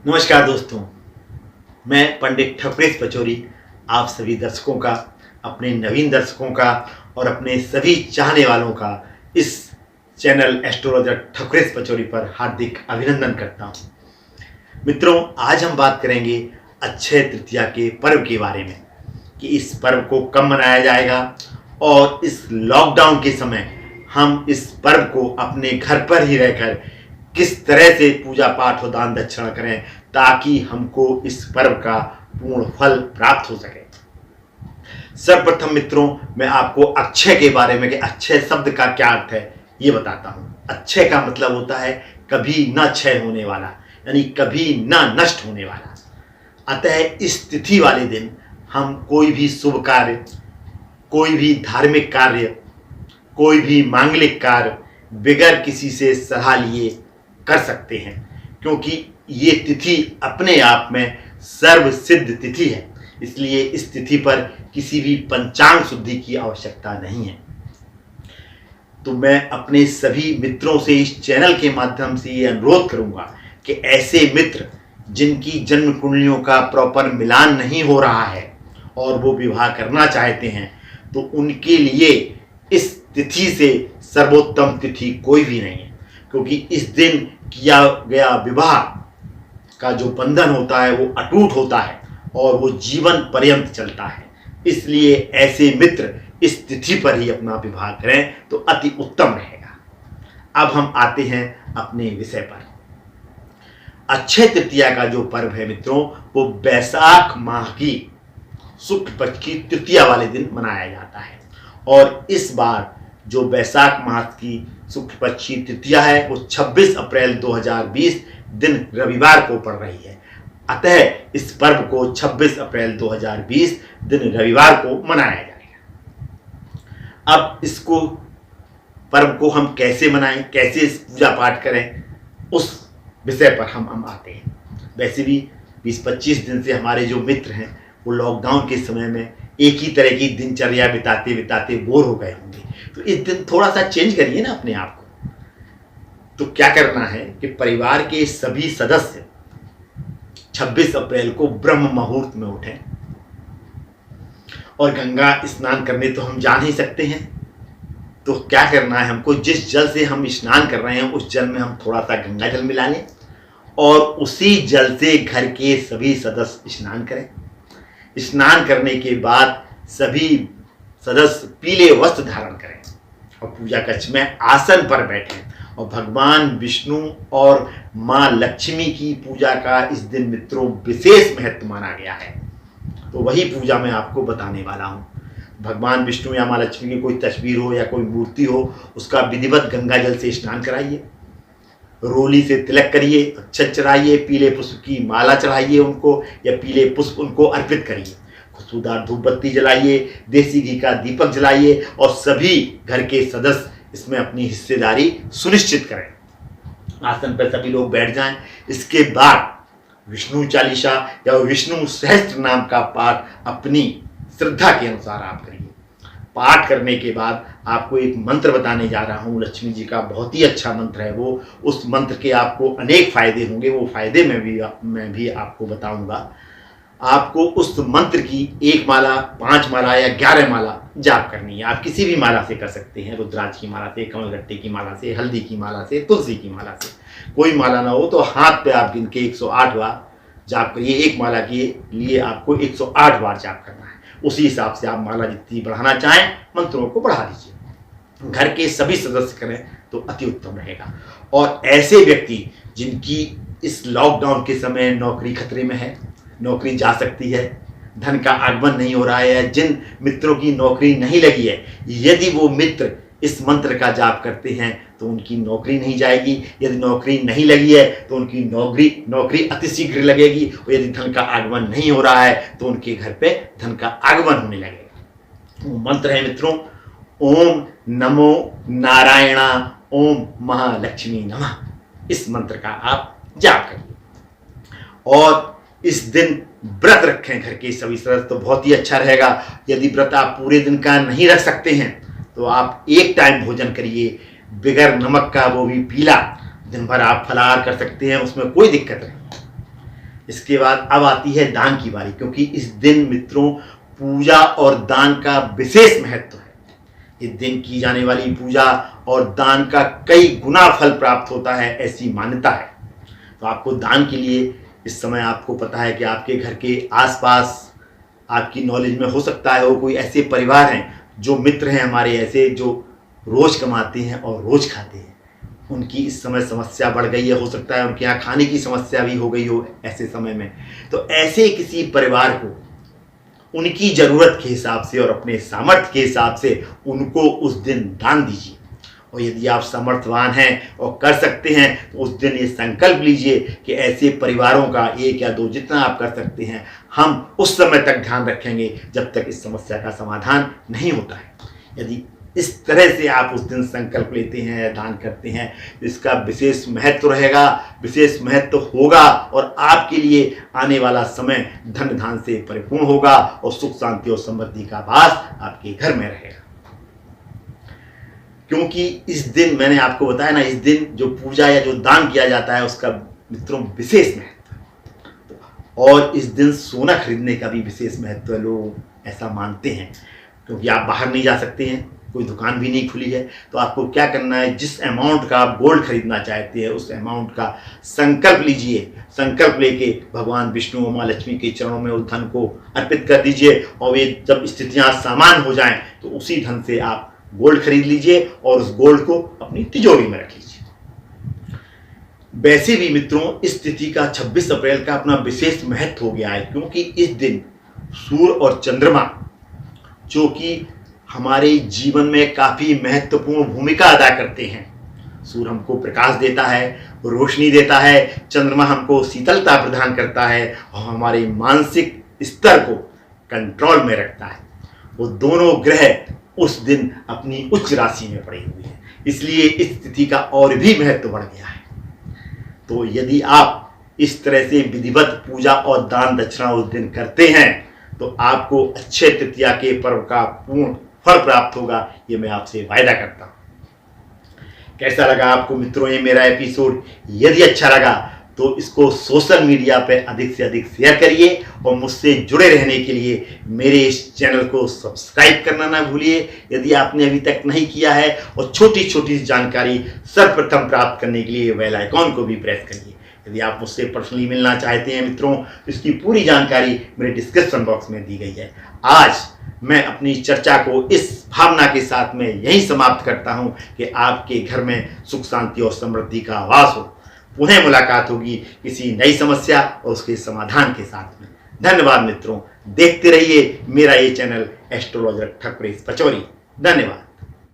नमस्कार दोस्तों, मैं पंडित ठकुरेश पचौरी आप सभी दर्शकों का, अपने नवीन दर्शकों का और अपने सभी चाहने वालों का इस चैनल एस्ट्रोलॉजर ठकुरेश पचौरी पर हार्दिक अभिनंदन करता हूँ। मित्रों, आज हम बात करेंगे अक्षय तृतीया के पर्व के बारे में कि इस पर्व को कब मनाया जाएगा और इस लॉकडाउन के समय हम इस पर्व को अपने घर पर ही रहकर किस तरह से पूजा पाठ और दान दक्षिणा करें ताकि हमको इस पर्व का पूर्ण फल प्राप्त हो सके। सर्वप्रथम मित्रों, मैं आपको अक्षय के बारे में कि अक्षय शब्द का क्या अर्थ है ये बताता हूँ। अक्षय का मतलब होता है कभी न क्षय होने वाला, यानी कभी न नष्ट होने वाला। अतः इस तिथि वाले दिन हम कोई भी शुभ कार्य, कोई भी धार्मिक कार्य, कोई भी मांगलिक कार्य बिगैर किसी से सलाह लिए कर सकते हैं, क्योंकि ये तिथि अपने आप में सर्व सिद्ध तिथि है। इसलिए इस तिथि पर किसी भी पंचांग शुद्धि की आवश्यकता नहीं है। तो मैं अपने सभी मित्रों से इस चैनल के माध्यम से ये अनुरोध करूंगा कि ऐसे मित्र जिनकी जन्म कुंडलियों का प्रॉपर मिलान नहीं हो रहा है और वो विवाह करना चाहते हैं, तो उनके लिए इस तिथि से सर्वोत्तम तिथि कोई भी नहीं है, क्योंकि इस दिन किया गया विवाह का जो बंधन होता है वो अटूट होता है और वो जीवन पर्यंत चलता है। इसलिए ऐसे मित्र इस तिथि पर ही अपना विवाह करें तो अति उत्तम रहेगा। अब हम आते हैं अपने विषय पर। अक्षय तृतीया का जो पर्व है मित्रों, वो वैशाख माह की शुक्ल पक्ष की तृतीया वाले दिन मनाया जाता है। और इस बार जो वैशाख मास की शुक्ल पक्ष की तृतीया है वो 26 अप्रैल 2020 दिन रविवार को पड़ रही है। अतः इस पर्व को 26 अप्रैल 2020 दिन रविवार को मनाया जाएगा। अब इसको पर्व को हम कैसे मनाएं, कैसे इस पूजा पाठ करें, उस विषय पर हम आते हैं। वैसे भी 20-25 दिन से हमारे जो मित्र हैं वो लॉकडाउन के समय में एक ही तरह की दिनचर्या बिताते बिताते बोर हो गए होंगे। तो इस दिन थोड़ा सा चेंज करिए ना अपने आप को। तो क्या करना है कि परिवार के सभी सदस्य 26 अप्रैल को ब्रह्म मुहूर्त में उठें और गंगा स्नान करने तो हम जा नहीं सकते हैं। तो क्या करना है, हमको जिस जल से हम स्नान कर रहे हैं उस जल में हम थोड़ा सा गंगा जल मिला लें और उसी जल से घर के सभी सदस्य स्नान करें। स्नान करने के बाद सभी सदस्य पीले वस्त्र धारण करें और पूजा कक्ष में आसन पर बैठें और भगवान विष्णु और माँ लक्ष्मी की पूजा का इस दिन मित्रों विशेष महत्व माना गया है। तो वही पूजा मैं आपको बताने वाला हूँ। भगवान विष्णु या माँ लक्ष्मी की कोई तस्वीर हो या कोई मूर्ति हो, उसका विधिवत गंगा जल से स्नान कराइए, रोली से तिलक करिए, अक्षत चढ़ाइए, पीले पुष्प की माला चढ़ाइए उनको या पीले पुष्प उनको अर्पित करिए, खुशबूदार धूप बत्ती जलाइए, देसी घी का दीपक जलाइए और सभी घर के सदस्य इसमें अपनी हिस्सेदारी सुनिश्चित करें। आसन पर सभी लोग बैठ जाएं। इसके बाद विष्णु चालीसा या विष्णु सहस्त्र नाम का पाठ अपनी श्रद्धा के अनुसार आप करिए। पाठ करने के बाद आपको एक मंत्र बताने जा रहा हूँ, लक्ष्मी जी का बहुत ही अच्छा मंत्र है वो। उस मंत्र के आपको अनेक फायदे होंगे, वो फायदे मैं भी आपको बताऊंगा। आपको उस मंत्र की 1 माला, 5 माला या 11 माला जाप करनी है। आप किसी भी माला से कर सकते हैं, रुद्राक्ष की माला से, कमलगट्टे की माला से, हल्दी की माला से, तुलसी की माला से। कोई माला ना हो तो हाथ पे आप गिन के 108 बार जाप करिए। 1 माला के लिए आपको 108 बार जाप करना है। उसी हिसाब से आप माला जितनी बढ़ाना चाहें मंत्रों को बढ़ा दीजिए। घर के सभी सदस्य करें तो अति उत्तम रहेगा। और ऐसे व्यक्ति जिनकी इस लॉकडाउन के समय नौकरी खतरे में है, नौकरी जा सकती है, धन का आगमन नहीं हो रहा है, जिन मित्रों की नौकरी नहीं लगी है, यदि वो मित्र इस मंत्र का जाप करते हैं तो उनकी नौकरी नहीं जाएगी। यदि नौकरी नहीं लगी है तो उनकी नौकरी अतिशीघ्र लगेगी और यदि धन का आगमन नहीं हो रहा है तो उनके घर पे धन का आगमन होने लगेगा। वो मंत्र है मित्रों, ओम नमो नारायणा ओम महालक्ष्मी नमः। इस मंत्र का आप जाप करिए और इस दिन व्रत रखें घर के सभी सदस्य तो बहुत ही अच्छा रहेगा। यदि व्रत आप पूरे दिन का नहीं रख सकते हैं तो आप एक टाइम भोजन करिए बिगर नमक का, वो भी पीला। दिन भर आप फलाहार कर सकते हैं, उसमें कोई दिक्कत नहीं। इसके बाद अब आती है दान की बारी, क्योंकि इस दिन मित्रों पूजा और दान का विशेष महत्व है। इस दिन की जाने वाली पूजा और दान का कई गुना फल प्राप्त होता है, ऐसी मान्यता है। तो आपको दान के लिए इस समय आपको पता है कि आपके घर के आसपास आपकी नॉलेज में हो सकता है वो कोई ऐसे परिवार हैं, जो मित्र हैं हमारे ऐसे, जो रोज कमाते हैं और रोज खाते हैं। उनकी इस समय समस्या बढ़ गई है, हो सकता है उनके यहाँ खाने की समस्या भी हो गई हो ऐसे समय में। तो ऐसे किसी परिवार को उनकी ज़रूरत के हिसाब से और अपने सामर्थ्य के हिसाब से उनको उस दिन दान दीजिए। और यदि आप सामर्थ्यवान हैं और कर सकते हैं तो उस दिन ये संकल्प लीजिए कि ऐसे परिवारों का 1 या 2 जितना आप कर सकते हैं, हम उस समय तक ध्यान रखेंगे जब तक इस समस्या का समाधान नहीं होता है। यदि इस तरह से आप उस दिन संकल्प लेते हैं, दान करते हैं, तो इसका विशेष महत्व रहेगा, विशेष महत्व होगा और आपके लिए आने वाला समय धन धान से परिपूर्ण होगा और सुख शांति और समृद्धि का वास आपके घर में रहेगा। क्योंकि इस दिन मैंने आपको बताया ना, इस दिन जो पूजा या जो दान किया जाता है उसका मित्रों विशेष महत्व है। और इस दिन सोना खरीदने का भी विशेष महत्व है, लोग ऐसा मानते हैं। क्योंकि आप बाहर नहीं जा सकते हैं, कोई दुकान भी नहीं खुली है, तो आपको क्या करना है, जिस अमाउंट का आप गोल्ड खरीदना चाहते हैं उस अमाउंट का संकल्प लीजिए। संकल्प लेके भगवान विष्णु और माँ लक्ष्मी के चरणों में उस धन को अर्पित कर दीजिए और वे जब स्थितियां सामान हो जाएं तो उसी धन से आप गोल्ड खरीद लीजिए और उस गोल्ड को अपनी तिजोरी में रख लीजिए। वैसे भी मित्रों इस तिथि का 26 अप्रैल का अपना विशेष महत्व हो गया है, क्योंकि इस दिन सूर्य और चंद्रमा जो कि हमारे जीवन में काफ़ी महत्वपूर्ण भूमिका अदा करते हैं। सूर्य हमको प्रकाश देता है, रोशनी देता है, चंद्रमा हमको शीतलता प्रदान करता है और हमारे मानसिक स्तर को कंट्रोल में रखता है। वो दोनों ग्रह उस दिन अपनी उच्च राशि में पड़े हुए हैं, इसलिए इस तिथि का और भी महत्व बढ़ गया है। तो यदि आप इस तरह से विधिवत पूजा और दान दक्षिणा उस दिन करते हैं तो आपको अक्षय तृतीया के पर्व का पूर्ण फल प्राप्त होगा, ये मैं आपसे वायदा करता हूं। कैसा लगा आपको मित्रों ये मेरा एपिसोड? यदि अच्छा लगा तो इसको सोशल मीडिया पे अधिक से अधिक शेयर करिए और मुझसे जुड़े रहने के लिए मेरे इस चैनल को सब्सक्राइब करना ना भूलिए यदि आपने अभी तक नहीं किया है, और छोटी छोटी जानकारी सर्वप्रथम प्राप्त करने के लिए बेल आइकॉन को भी प्रेस करिए। यदि आप मुझसे पर्सनली मिलना चाहते हैं मित्रों तो इसकी पूरी जानकारी मेरे डिस्क्रिप्शन बॉक्स में दी गई है। आज मैं अपनी चर्चा को इस भावना के साथ में यही समाप्त करता हूं कि आपके घर में सुख शांति और समृद्धि का आवास हो। पुनः मुलाकात होगी किसी नई समस्या और उसके समाधान के साथ में। धन्यवाद मित्रों, देखते रहिए मेरा ये चैनल एस्ट्रोलॉजर ठकप्रेस पचौरी। धन्यवाद।